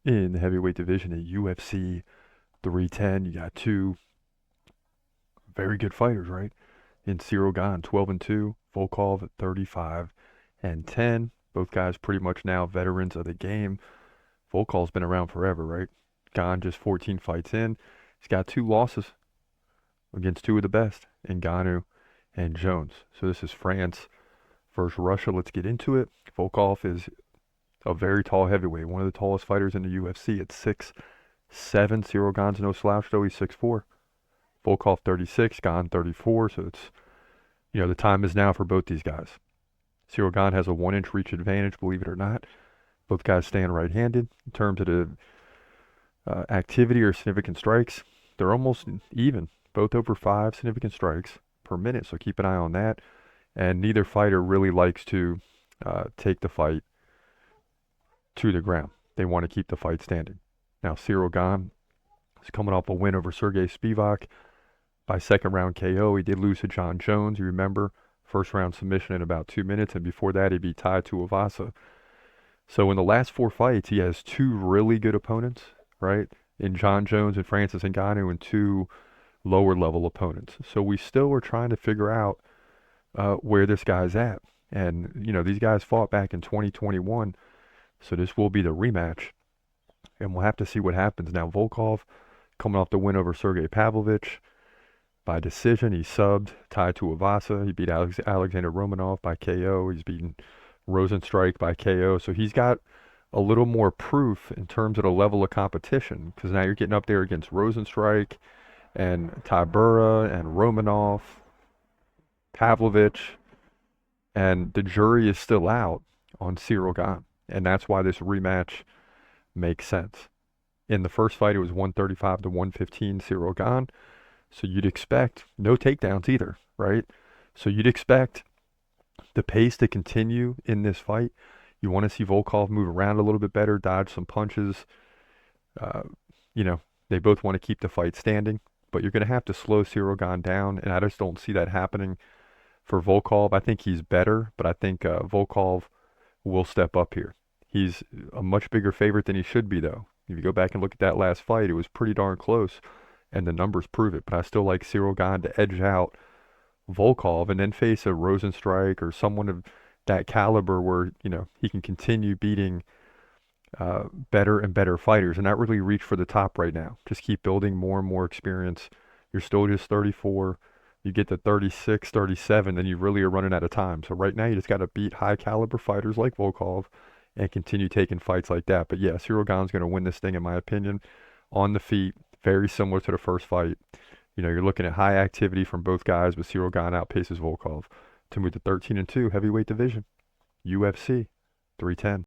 In the heavyweight division at UFC 310, you got two very good fighters, right? In Ciryl Gane, 12-2, Volkov at 35-10. Both guys pretty much now veterans of the game. Volkov's been around forever, right? Gane just 14 fights in. He's got two losses against two of the best, Ngannou and Jones. So this is France versus Russia. Let's get into it. Volkov is a very tall heavyweight, one of the tallest fighters in the UFC at 6'7". Ciryl Gane's no slouch, though. He's 6'4". Volkov 36, Gane 34. So it's, the time is now for both these guys. Ciryl Gane has a 1-inch reach advantage, believe it or not. Both guys stand right-handed. In terms of the activity or significant strikes, they're almost even. Both over 5 significant strikes per minute, so keep an eye on that. And neither fighter really likes to take the fight to the ground. They want to keep the fight standing. Now, Ciryl Gane is coming off a win over Sergey Spivak by second round KO. He did lose to John Jones, you remember. First round submission in about 2 minutes, and before that he beat Tai Tuivasa. So in the last 4 fights, he has 2 really good opponents, right? In John Jones and Francis Ngannou, and 2 lower level opponents. So we still are trying to figure out where this guy's at. And, these guys fought back in 2021, so this will be the rematch. And we'll have to see what happens. Now, Volkov, coming off the win over Sergey Pavlovich by decision. He subbed Tai Tuivasa. He beat Alexander Romanov by KO. He's beaten Rosenstrike by KO. So he's got a little more proof in terms of the level of competition, because now you're getting up there against Rosenstrike and Tybura and Romanov, Pavlovich, and the jury is still out on Ciryl Gane. And that's why this rematch makes sense. In the first fight, it was 135-115 Ciryl Gane. So you'd expect no takedowns either, right? So you'd expect the pace to continue in this fight. You want to see Volkov move around a little bit better, dodge some punches. They both want to keep the fight standing, but you're going to have to slow Ciryl Gane down, and I just don't see that happening for Volkov. I think he's better, but I think Volkov will step up here. He's a much bigger favorite than he should be, though. If you go back and look at that last fight, it was pretty darn close, and the numbers prove it. But I still like Ciryl Gane to edge out Volkov and then face a Rosenstrike or someone of that caliber where, he can continue beating better and better fighters and not really reach for the top right now. Just keep building more and more experience. You're still just 34. You get to 36, 37, then you really are running out of time. So right now you just got to beat high caliber fighters like Volkov and continue taking fights like that. But yeah, Ciryl Gane's going to win this thing, in my opinion, on the feet, very similar to the first fight. You're looking at high activity from both guys, but Ciryl Gane outpaces Volkov to move to 13-2 heavyweight division, UFC 310.